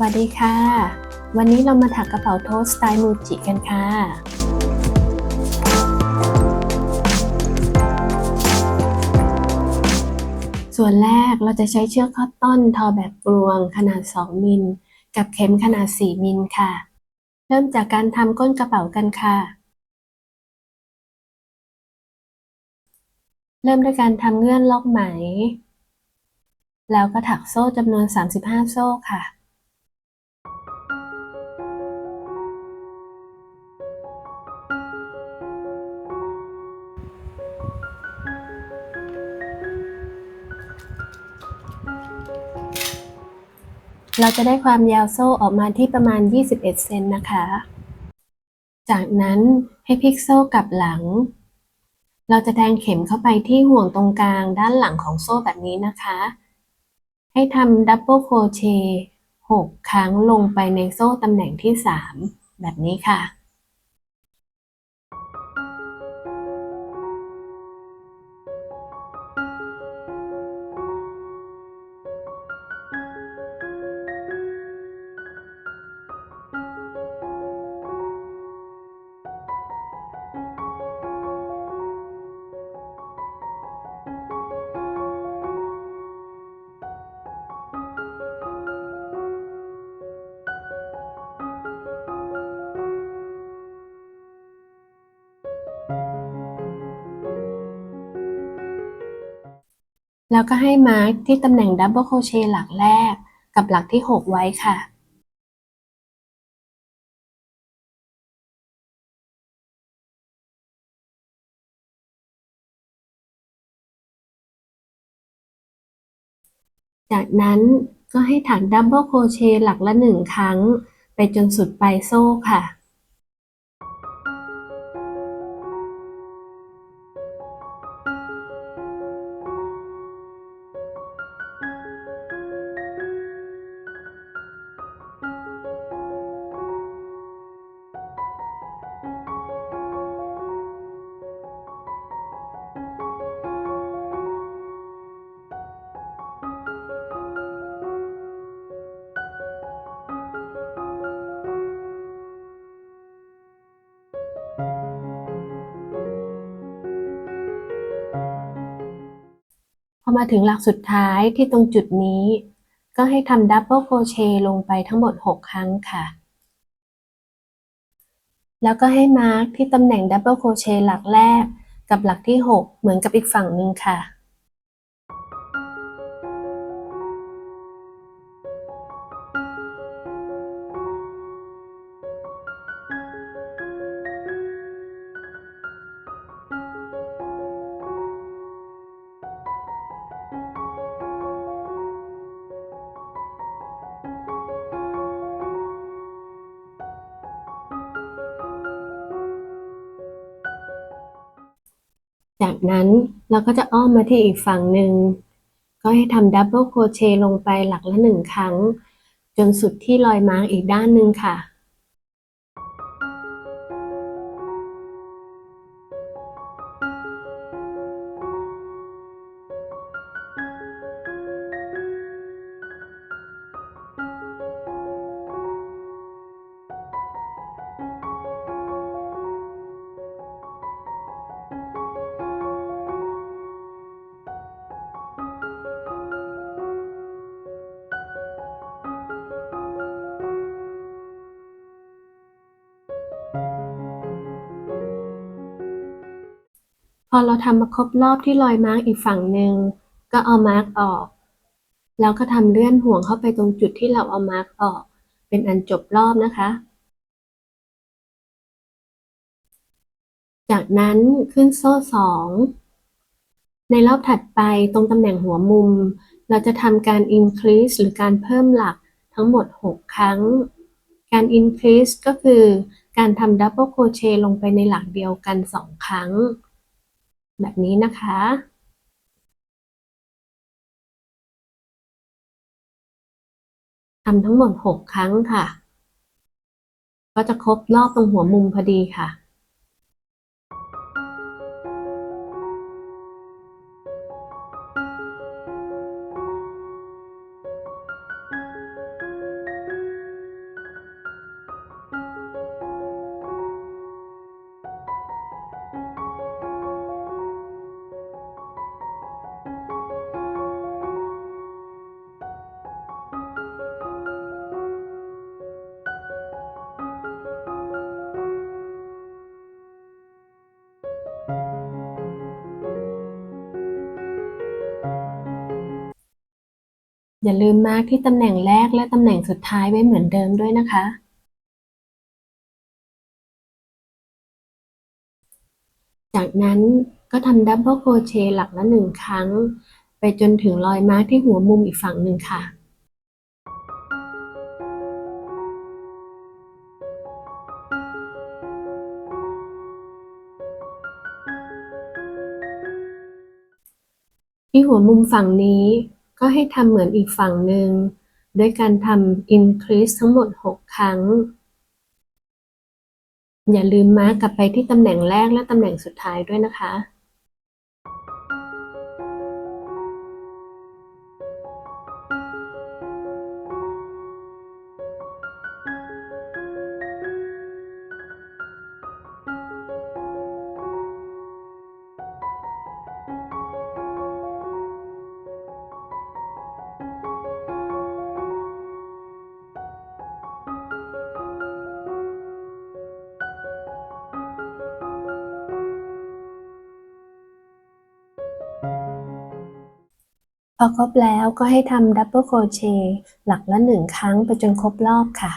วัสดีค่ะ วันนี้เรามาถักกระเป๋าโทสสไตล์มูจิกันค่ะ ส่วนแรกเราจะใช้เชือกคอตตอนทอแบบกลวงขนาด 2 มิลกับเข็มขนาด 4 มิลค่ะ เริ่มจากการทำก้นกระเป๋ากันค่ะ เริ่มด้วยการทำเงื่อนล็อกไหม แล้วก็ถักโซ่จำนวน 35 โซ่ค่ะ เราจะได้ความยาวโซ่ออกมาที่ประมาณ 21 เซนนะคะ จากนั้นให้พลิกโซ่กลับหลัง เราจะแทงเข็มเข้าไปที่ห่วงตรงกลางด้านหลังของโซ่แบบนี้นะคะ ให้ทำดับเบิลโครเชต์6 ครั้งลงไปในโซ่ตำแหน่งที่ 3 แบบนี้ค่ะ แล้วก็ให้มาร์คที่ตำแหน่งดับเบิลโครเชต์หลักแรกกับหลักที่ 6 ไว้ค่ะ จากนั้นก็ให้ถักดับเบิลโครเชต์หลักละ 1 ครั้งไปจนสุดปลายโซ่ค่ะ พอมาถึงหลักสุดท้ายที่ตรงจุดนี้ก็ให้ทำดับเบิลโครเชต์ลงไปทั้งหมด 6 ครั้งค่ะ แล้วก็ให้มาร์คที่ตำแหน่งดับเบิลโครเชต์หลักแรกกับหลักที่ 6 เหมือนกับอีกฝั่งหนึ่งค่ะ จากนั้นเราก็จะอ้อมมาที่อีกฝั่งหนึ่งก็ให้ทำดับเบิลโครเชต์ลงไปหลักละ 1 ครั้งจนสุดที่รอยมาร์กอีกด้านหนึ่งค่ะ พอเราทำมาครบรอบที่รอยมาร์กอีกฝั่งหนึ่งก็เอามาร์กออกแล้วก็ทำเลื่อนห่วงเข้าไปตรงจุดที่เราเอามาร์กออกเป็นอันจบรอบนะคะ จากนั้นขึ้นโซ่ 2 ในรอบถัดไปตรงตำแหน่งหัวมุมเราจะทำการ increase หรือการเพิ่มหลักทั้งหมด 6 ครั้ง การ increase ก็คือการทำ double crochet ลงไปในหลักเดียวกัน 2 ครั้งแบบนี้นะคะทำทั้งหมด 6 ครั้งค่ะก็จะครบรอบตรงหัวมุมพอดีค่ะ อย่าลืมมาร์กที่ตำแหน่งแรกและตำแหน่งสุดท้ายไว้เหมือนเดิมด้วยนะคะ จากนั้นก็ทำดับเบิลโครเชต์หลักละ1ครั้งไปจนถึงรอยมาร์กที่หัวมุมอีกฝั่งหนึ่งค่ะที่หัวมุมฝั่งนี้ก็ให้ทำเหมือนอีกฝั่งหนึ่งด้วยการทำ increase ทั้งหมด6ครั้งอย่าลืมมาร์กกลับไปที่ตำแหน่งแรกและตำแหน่งสุดท้ายด้วยนะคะพอครบแล้วก็ให้ทำดับเบิลโครเชต์หลักละ1ครั้งไปจนครบรอบค่ะ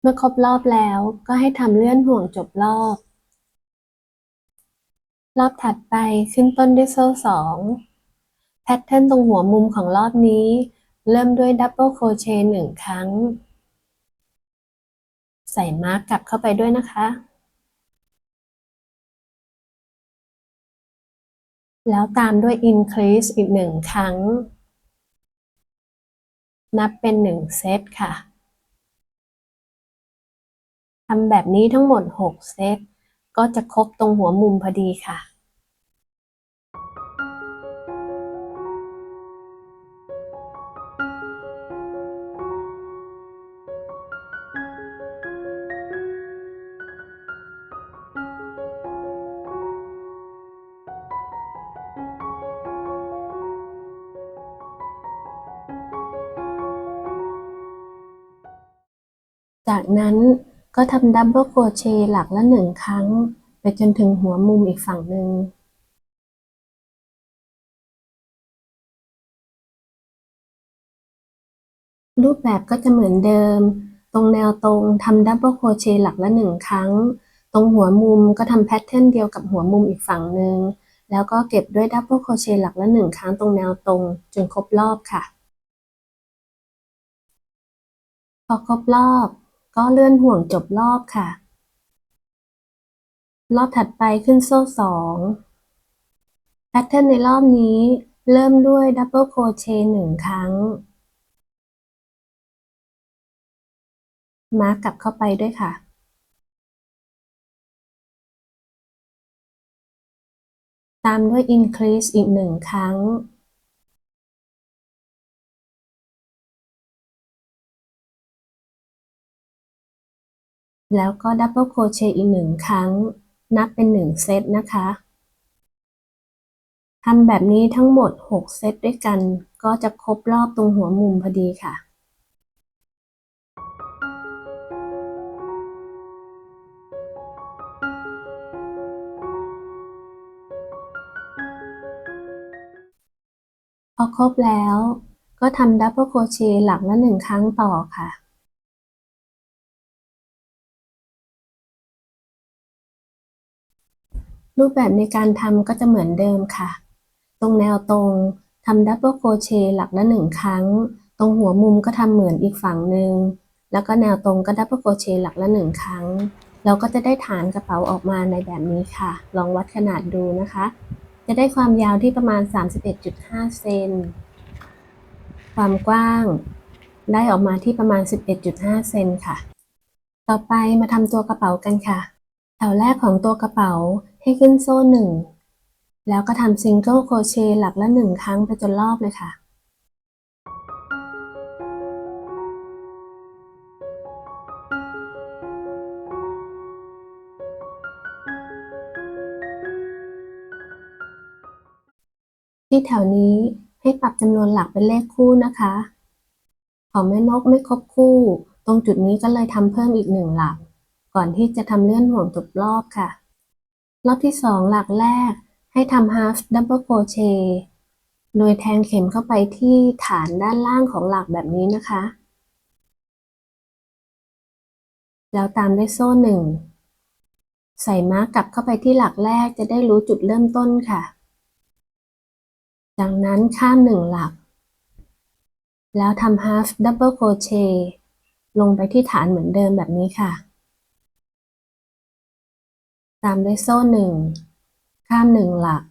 เมื่อครบรอบแล้วก็ให้ทำเลื่อนห่วงจบรอบถัดไปขึ้นต้นด้วยโซ่2แพทเทิร์นตรงหัวมุมของรอบนี้เริ่มด้วยดับเบิลโครเชต์1ครั้งใส่มาร์กกลับเข้าไปด้วยนะคะแล้วตามด้วย increase อีก1ครั้งนับเป็น1เซตค่ะทำแบบนี้ทั้งหมด6เซตก็จะครบตรงหัวมุมพอดีค่ะจากนั้นก็ทำดับเบิลโครเชต์หลักละ1ครั้งไปจนถึงหัวมุมอีกฝั่งหนึ่ง รูปแบบก็จะเหมือนเดิม ตรงแนวตรงทำดับเบิลโครเชต์หลักละ1ครั้ง ตรงหัวมุมก็ทำแพทเทิร์นเดียวกับหัวมุมอีกฝั่งหนึ่ง แล้วก็เก็บด้วยดับเบิลโครเชต์หลักละ1ครั้งตรงแนวตรงจนครบรอบค่ะ พอครบรอบก็เลื่อนห่วงจบรอบค่ะ รอบถัดไปขึ้นโซ่2แพทเทิร์นในรอบนี้เริ่มด้วยดับเบิลโครเชต์1ครั้ง มาร์กกลับเข้าไปด้วยค่ะ ตามด้วย increase อีก1ครั้ง แล้วก็ดับเบิลโครเชต์อีก1ครั้งนับเป็น1เซตนะคะทำแบบนี้ทั้งหมด6เซตด้วยกันก็จะครบรอบตรงหัวมุมพอดีค่ะพอครบแล้วก็ทำดับเบิลโครเชต์หลักละ1ครั้งต่อค่ะรูปแบบในการทำก็จะเหมือนเดิมค่ะตรงแนวตรงทำดับเบิลโครเชต์หลักละ1ครั้งตรงหัวมุมก็ทำเหมือนอีกฝั่งหนึ่งแล้วก็แนวตรงก็ดับเบิลโครเชต์หลักละ1ครั้งเราก็จะได้ฐานกระเป๋าออกมาในแบบนี้ค่ะลองวัดขนาดดูนะคะจะได้ความยาวที่ประมาณ 31.5 เซนความกว้างได้ออกมาที่ประมาณ 11.5 เซนค่ะต่อไปมาทำตัวกระเป๋ากันค่ะแถวแรกของตัวกระเป๋าให้ขึ้นโซ่1แล้วก็ทำซิงเกิลโครเชต์หลักละ1ครั้งไปจนรอบเลยค่ะ ที่แถวนี้ให้ปรับจำนวนหลักเป็นเลขคู่นะคะของแม่นกไม่ครบคู่ตรงจุดนี้ก็เลยทำเพิ่มอีก1หลักก่อนที่จะทำเลื่อนห่วงจบรอบค่ะรอบที่2หลักแรกให้ทำ half double crochet โดยแทงเข็มเข้าไปที่ฐานด้านล่างของหลักแบบนี้นะคะแล้วตามด้วยโซ่1ใส่ม้ากลับเข้าไปที่หลักแรกจะได้รู้จุดเริ่มต้นค่ะจากนั้นข้าม1หลักแล้วทำ half double crochet ลงไปที่ฐานเหมือนเดิมแบบนี้ค่ะตามด้วยโซ่1ข้าม1หลัก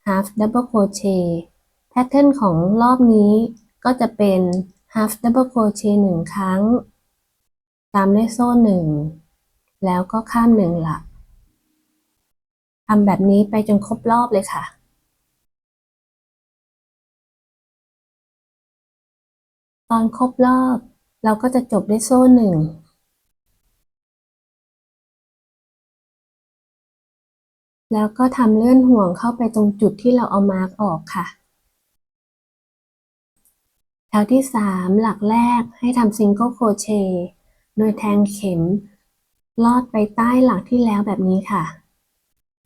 half double crochet แพทเทิร์นของรอบนี้ก็จะเป็น half double crochet 1ครั้งตามด้วยโซ่1แล้วก็ข้าม1หลักทำแบบนี้ไปจนครบรอบเลยค่ะตอนครบรอบเราก็จะจบด้วยโซ่1แล้วก็ทำเลื่อนห่วงเข้าไปตรงจุดที่เราเอามาร์กออกค่ะแถวที่3หลักแรกให้ทำซิงเกิลโครเชต์โดยแทงเข็มลอดไปใต้หลักที่แล้วแบบนี้ค่ะ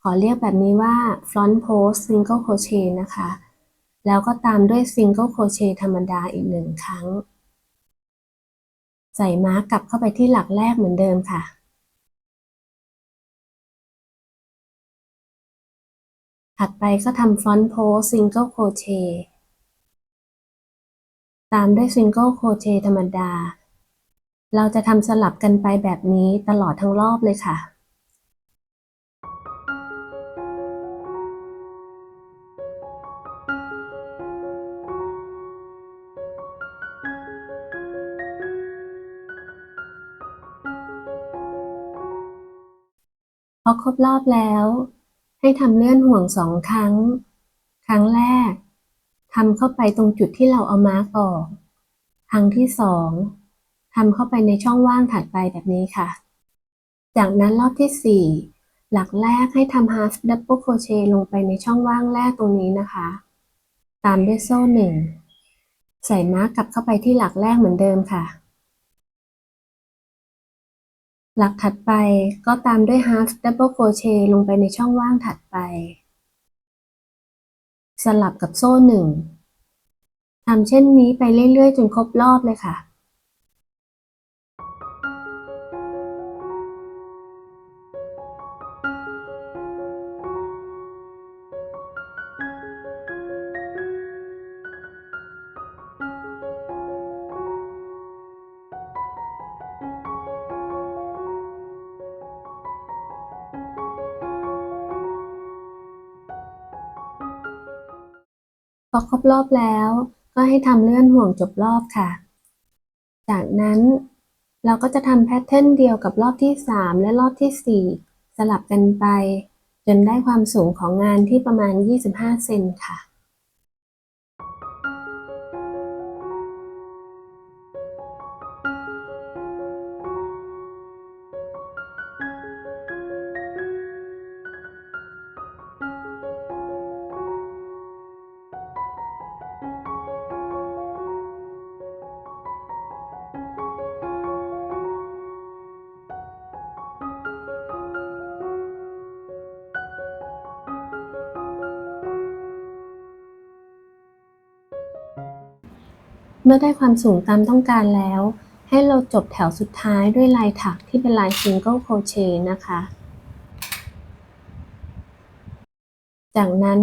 ขอเรียกแบบนี้ว่า front post single crochet นะคะแล้วก็ตามด้วย single crochet ธรรมดาอีก1ครั้งใส่มาร์กกลับเข้าไปที่หลักแรกเหมือนเดิมค่ะถัดไปก็ทำ front post single crochet ตามด้วย single crochet ธรรมดาเราจะทำสลับกันไปแบบนี้ตลอดทั้งรอบเลยค่ะพอครบรอบแล้วให้ทำเลื่อนห่วง2ครั้งครั้งแรกทำเข้าไปตรงจุดที่เราเอามาร์กออกครั้งที่2ทำเข้าไปในช่องว่างถัดไปแบบนี้ค่ะจากนั้นรอบที่4หลักแรกให้ทำ half double crochet ลงไปในช่องว่างแรกตรงนี้นะคะตามด้วยโซ่1ใส่มาร์กกลับเข้าไปที่หลักแรกเหมือนเดิมค่ะหลักถัดไปก็ตามด้วย half double crochet ลงไปในช่องว่างถัดไปสลับกับโซ่1ทำเช่นนี้ไปเรื่อยๆจนครบรอบเลยค่ะพอครบรอบแล้วก็ให้ทำเลื่อนห่วงจบรอบค่ะจากนั้นเราก็จะทำแพทเทิร์นเดียวกับรอบที่3และรอบที่4สลับกันไปจนได้ความสูงของงานที่ประมาณ25เซนค่ะเมื่อได้ความสูงตามต้องการแล้วให้เราจบแถวสุดท้ายด้วยลายถักที่เป็นลาย Single Crochet นะคะจากนั้น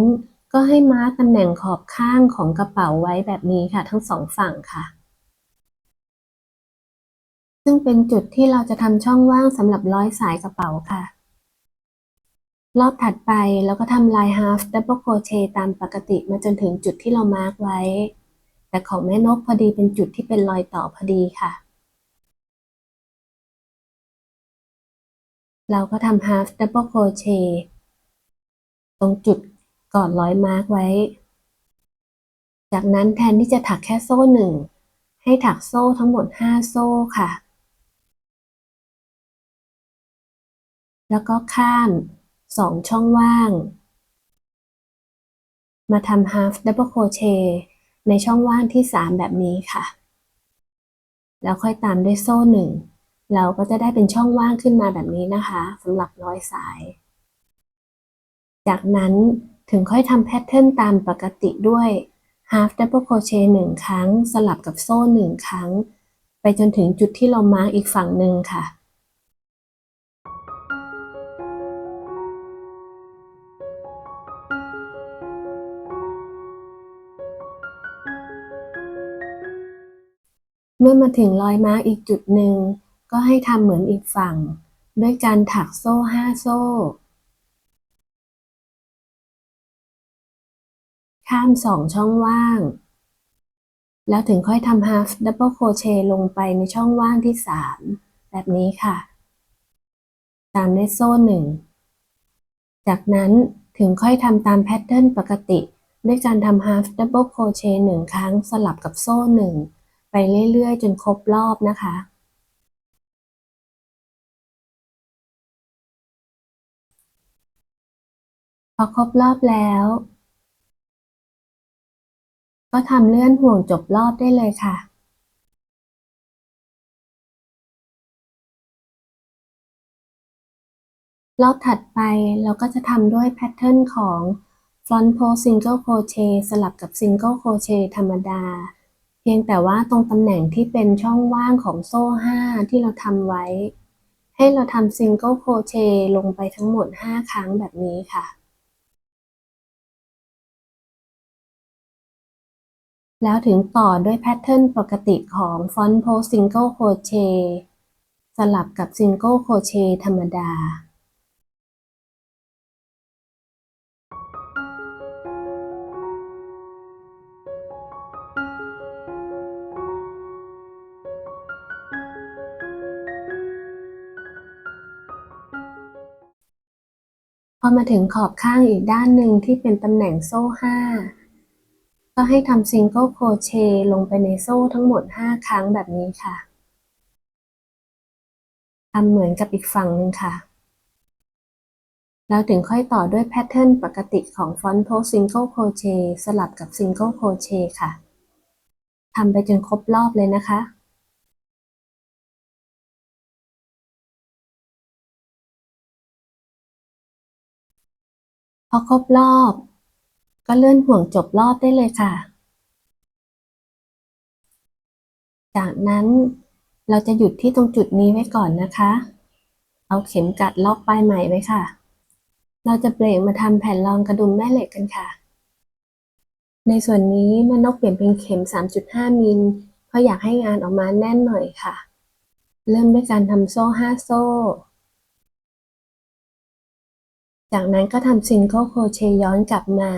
ก็ให้มาร์กตำแหน่งขอบข้างของกระเป๋าไว้แบบนี้ค่ะทั้งสองฝั่งค่ะซึ่งเป็นจุดที่เราจะทำช่องว่างสำหรับร้อยสายกระเป๋าค่ะรอบถัดไปเราก็ทำลาย half double crochet ตามปกติมาจนถึงจุดที่เรามาร์กไว้แต่ของแม่นกพอดีเป็นจุดที่เป็นรอยต่อพอดีค่ะเราก็ทำ half double crochet ตรงจุดก่อนร้อยมาร์กไว้จากนั้นแทนที่จะถักแค่โซ่ให้ถักโซ่ทั้งหมด5โซ่ค่ะแล้วก็ข้าม2ช่องว่าง มาทำ half double crochet ในช่องว่างที่3แบบนี้ค่ะแล้วค่อยตามด้วยโซ่1เราก็จะได้เป็นช่องว่างขึ้นมาแบบนี้นะคะสำหรับร้อยสายจากนั้นถึงค่อยทำแพทเทิร์นตามปกติด้วย half double crochet 1 ครั้งสลับกับโซ่1 ครั้งไปจนถึงจุดที่เรามาร์กอีกฝั่งหนึ่งค่ะเมื่อมาถึงรอยมาร์กอีกจุดหนึ่งก็ให้ทำเหมือนอีกฝั่งด้วยการถักโซ่5 โซ่ข้าม2 ช่องว่างแล้วถึงค่อยทำ half double crochet ลงไปในช่องว่างที่3แบบนี้ค่ะตามด้วยโซ่1จากนั้นถึงค่อยทำตามแพทเทิร์นปกติด้วยการทำ half double crochet 1 ครั้งสลับกับโซ่1ไปเรื่อยๆจนครบรอบนะคะพอครบรอบแล้วก็ทำเลื่อนห่วงจบรอบได้เลยค่ะรอบถัดไปเราก็จะทำด้วยแพทเทิร์นของ front post single crochet สลับกับ single crochet ธรรมดาเพียงแต่ว่าตรงตำแหน่งที่เป็นช่องว่างของโซ่5ที่เราทำไว้ให้เราทำ single crochet ลงไปทั้งหมด5 ครั้งแบบนี้ค่ะแล้วถึงต่อด้วยแพทเทิร์นปกติของ front post single crochet สลับกับ single crochet ธรรมดาพอมาถึงขอบข้างอีกด้านหนึ่งที่เป็นตำแหน่งโซ่5ก็ให้ทำ single crochet ลงไปในโซ่ทั้งหมด5 ครั้งแบบนี้ค่ะทำเหมือนกับอีกฝั่งหนึ่งค่ะแล้วถึงค่อยต่อด้วยแพทเทิร์นปกติของ front post single crochet สลับกับ single crochet ค่ะทำไปจนครบรอบเลยนะคะพอครบรอบก็เลื่อนห่วงจบรอบได้เลยค่ะจากนั้นเราจะหยุดที่ตรงจุดนี้ไว้ก่อนนะคะเอาเข็มกัดล็อกปลายไหมไว้ค่ะเราจะเบรกมาทำแผ่นรองกระดุมแม่เหล็กกันค่ะในส่วนนี้แม่นกเปลี่ยนเป็นเข็ม 3.5 มิลเพราะอยากให้งานออกมาแน่นหน่อยค่ะเริ่มด้วยการทำโซ่5 โซ่จากนั้นก็ทำ single crochet ย้อนกลับมา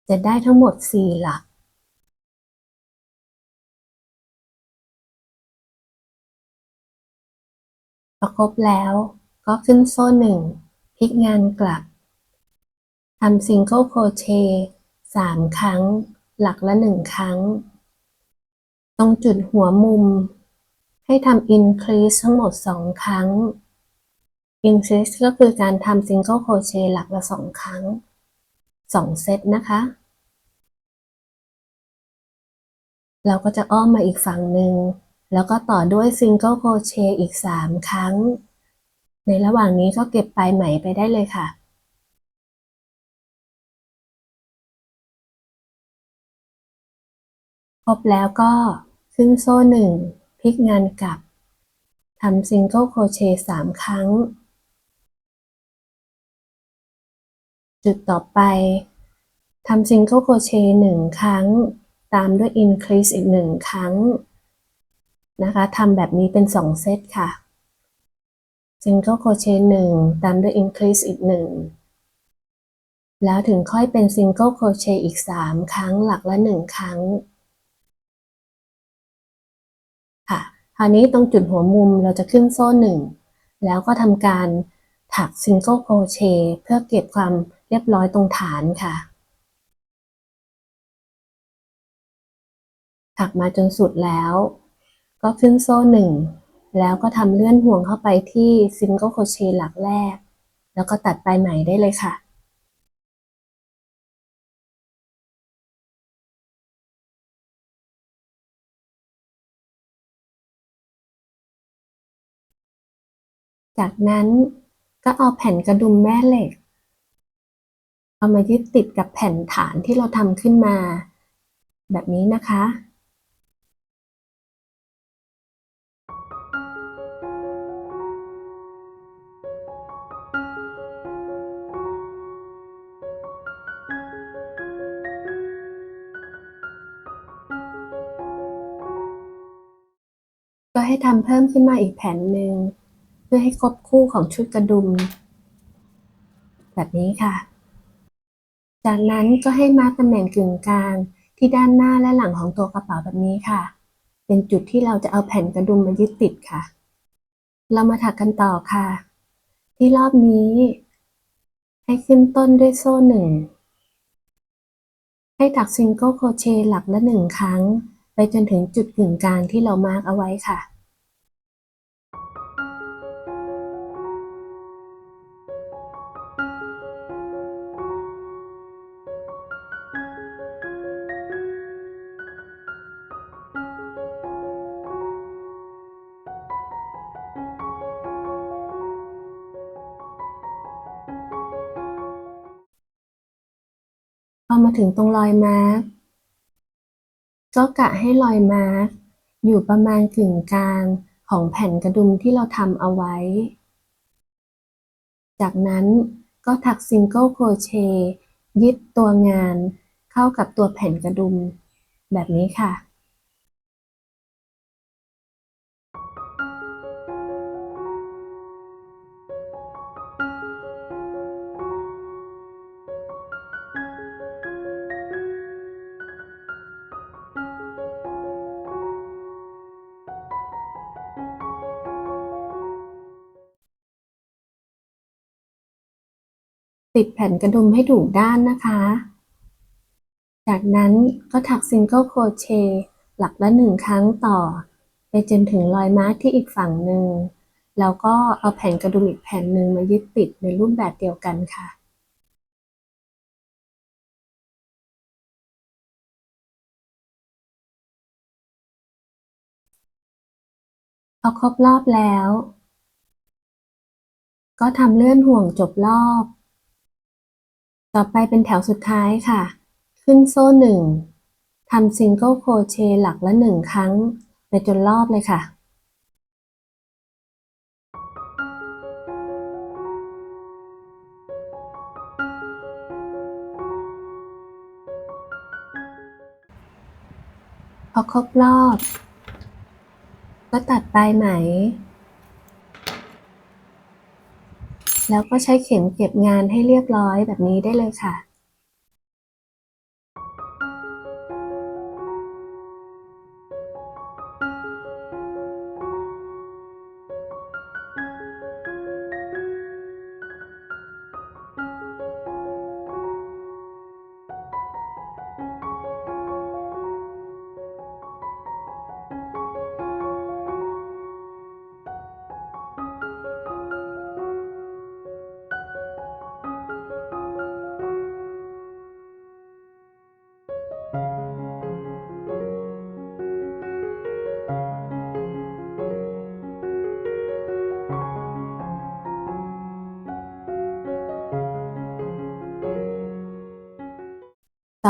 จะได้ทั้งหมด4 หลักพอครบแล้วก็ขึ้นโซ่1พลิกงานกลับทำ single crochet 3 ครั้งหลักละ1 ครั้งตรงจุดหัวมุมให้ทำ increase ทั้งหมด2 ครั้ง increase ก็คือการทำ single crochet หลักละ2 ครั้ง2 เซตนะคะเราก็จะอ้อมมาอีกฝั่งหนึ่งแล้วก็ต่อด้วย single crochet อีก3 ครั้งในระหว่างนี้ก็เก็บปลายไหมไปได้เลยค่ะครบแล้วก็ขึ้นโซ่1พลิกงานกลับทำ single crochet 3 ครั้งจุดต่อไปทำ single crochet 1 ครั้งตามด้วย increase อีก1 ครั้งนะคะทำแบบนี้เป็น2 เซตค่ะ single crochet 1ตามด้วย increase อีก1แล้วถึงค่อยเป็น single crochet อีก3 ครั้งหลักละ1 ครั้งค่ะคราวนี้ตรงจุดหัวมุมเราจะขึ้นโซ่1แล้วก็ทำการถัก single crochet เพื่อเก็บความเรียบร้อยตรงฐานค่ะถักมาจนสุดแล้วก็ขึ้นโซ่1แล้วก็ทำเลื่อนห่วงเข้าไปที่ single crochet หลักแรกแล้วก็ตัดปลายไหมได้เลยค่ะ จากนั้นก็เอาแผ่นกระดุมแม่เหล็กเอามายึดติดกับแผ่นฐานที่เราทำขึ้นมาแบบนี้นะคะก็ให้ทำเพิ่มขึ้นมาอีกแผ่นหนึ่งเพื่อให้ครบคู่ของชุดกระดุมแบบนี้ค่ะจากนั้นก็ให้มาร์คตำแหน่งกึ่งกลางที่ด้านหน้าและหลังของตัวกระเป๋าแบบนี้ค่ะเป็นจุดที่เราจะเอาแผ่นกระดุมมายึดติดค่ะเรามาถักกันต่อค่ะที่รอบนี้ให้ขึ้นต้นด้วยโซ่หนึ่งให้ถักซิงเกิลโครเชต์หลักละ1 ครั้งไปจนถึงจุดกึ่งกลางที่เรามาร์คเอาไว้ค่ะพอมาถึงตรงรอยมาร์คก็กะให้รอยมาร์คอยู่ประมาณกึ่งกลางของแผ่นกระดุมที่เราทำเอาไว้จากนั้นก็ถักซิงเกิลโครเชต์ยึดตัวงานเข้ากับตัวแผ่นกระดุมแบบนี้ค่ะติดแผ่นกระดุมให้ถูกด้านนะคะจากนั้นก็ถักซิงเกิลโครเชต์หลักละ1 ครั้งต่อไปจนถึงรอยมาร์คที่อีกฝั่งหนึ่งแล้วก็เอาแผ่นกระดุมอีกแผ่นหนึ่งมายึดติดในรูปแบบเดียวกันค่ะพอครบรอบแล้วก็ทำเลื่อนห่วงจบรอบต่อไปเป็นแถวสุดท้ายค่ะขึ้นโซ่1ทำซิงเกิลโครเชต์หลักละ1 ครั้งไปจนรอบเลยค่ะพอครบรอบก็ตัดปลายไหมแล้วก็ใช้เข็มเก็บงานให้เรียบร้อยแบบนี้ได้เลยค่ะ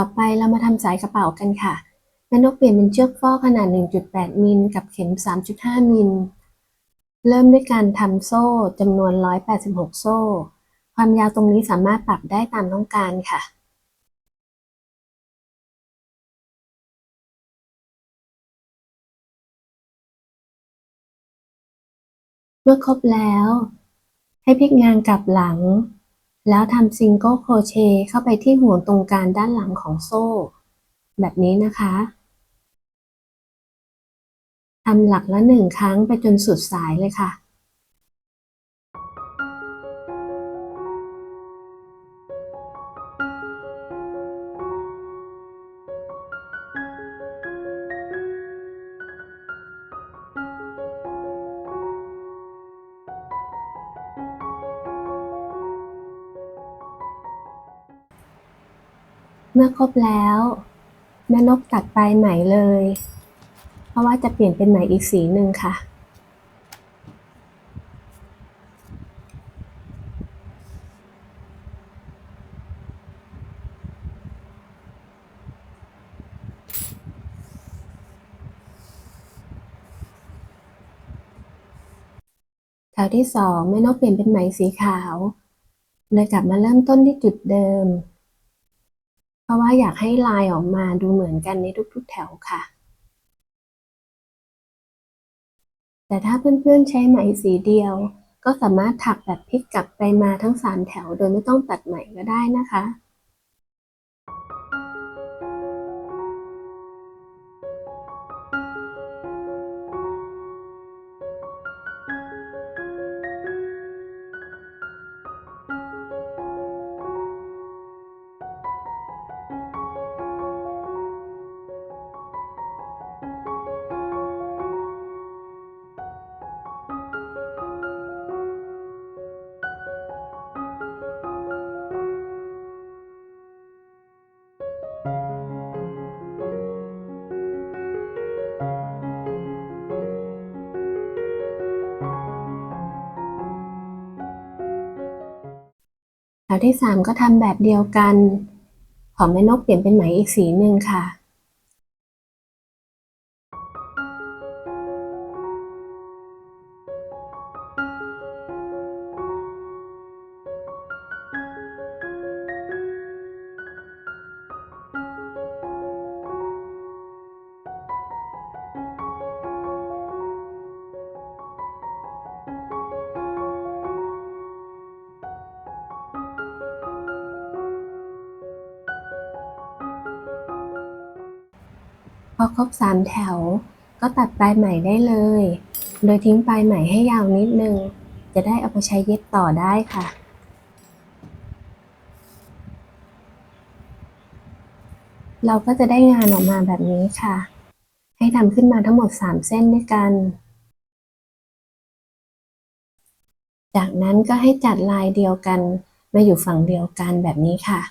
ต่อไปเรามาทำสายกระเป๋ากันค่ะแม่นกเปลี่ยนเป็นเชือกฟอกขนาด 1.8 มิลกับเข็ม 3.5 มิลเริ่มด้วยการทำโซ่จำนวน 186 โซ่ความยาวตรงนี้สามารถปรับได้ตามต้องการค่ะเมื่อครบแล้วให้พลิกงานกลับหลังแล้วทำซิงเกิลโครเชต์เข้าไปที่ห่วงตรงกลางด้านหลังของโซ่แบบนี้นะคะทำหลักละ1 ครั้งไปจนสุดสายเลยค่ะเมื่อครบแล้วแม่นกตัดปลายไหมเลยเพราะว่าจะเปลี่ยนเป็นไหมอีกสีหนึ่งค่ะ แถวที่สองแม่นกเปลี่ยนเป็นไหมสีขาวเลยกลับมาเริ่มต้นที่จุดเดิมเพราะว่าอยากให้ลายออกมาดูเหมือนกันในทุกๆแถวค่ะแต่ถ้าเพื่อนๆใช้ไหมสีเดียวก็สามารถถักแบบพลิกกลับไปมาทั้ง3แถวโดยไม่ต้องตัดไหมก็ได้นะคะแถวที่3ก็ทำแบบเดียวกันของแม่นกเปลี่ยนเป็นไหมอีกสีหนึ่งค่ะพอครบ3แถวก็ตัดปลายไหมได้เลยโดยทิ้งปลายไหมให้ยาวนิดนึงจะได้เอาไปใช้เย็บต่อได้ค่ะเราก็จะได้งานออกมาแบบนี้ค่ะให้ทำขึ้นมาทั้งหมด3เส้นด้วยกันจากนั้นก็ให้จัดลายเดียวกันมาอยู่ฝั่งเดียวกันแบบนี้ค่ะ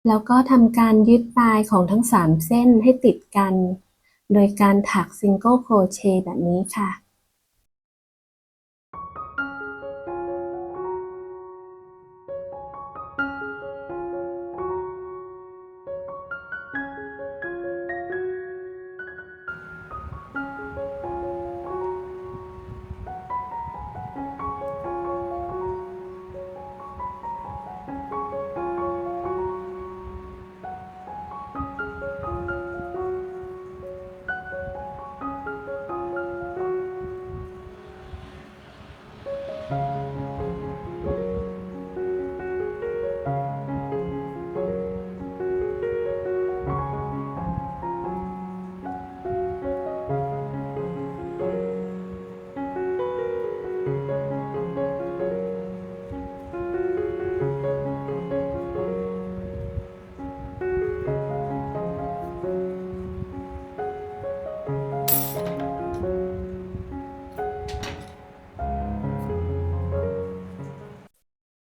แล้วก็ทำการยึดปลายของทั้ง3เส้นให้ติดกันโดยการถักซิงเกิลโครเชต์แบบนี้ค่ะ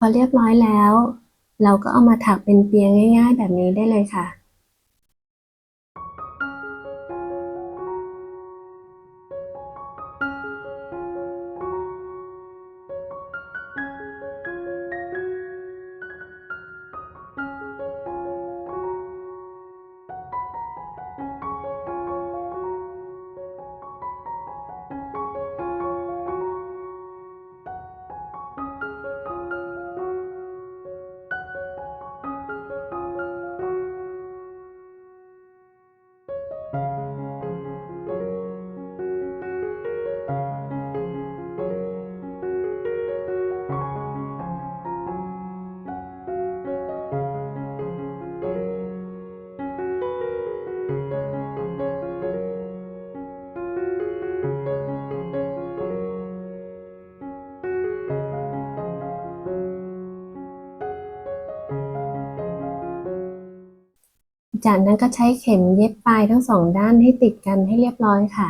พอเรียบร้อยแล้วเราก็เอามาถักเป็นเปียง่ายๆแบบนี้ได้เลยค่ะ จากนั้นก็ใช้เข็มเย็บปลายทั้ง2ด้านให้ติดกันให้เรียบร้อยค่ะ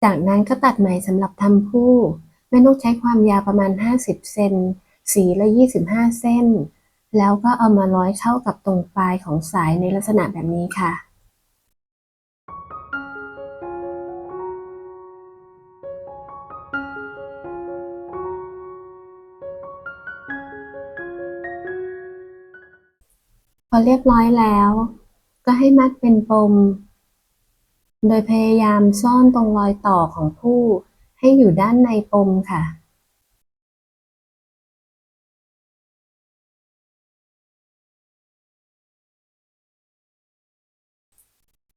จากนั้นก็ตัดไหมสำหรับทำผู้แม่นกใช้ความยาวประมาณ50เซนสีละ25เส้นแล้วก็เอามาร้อยเข้ากับตรงปลายของสายในลักษณะแบบนี้ค่ะพอเรียบร้อยแล้วก็ให้มัดเป็นปมโดยพยายามซ่อนตรงรอยต่อของผู้ให้อยู่ด้านในปมค่ะ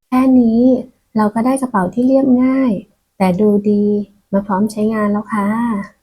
แค่นี้เราก็ได้กระเป๋าที่เรียบง่ายแต่ดูดีมาพร้อมใช้งานแล้วค่ะ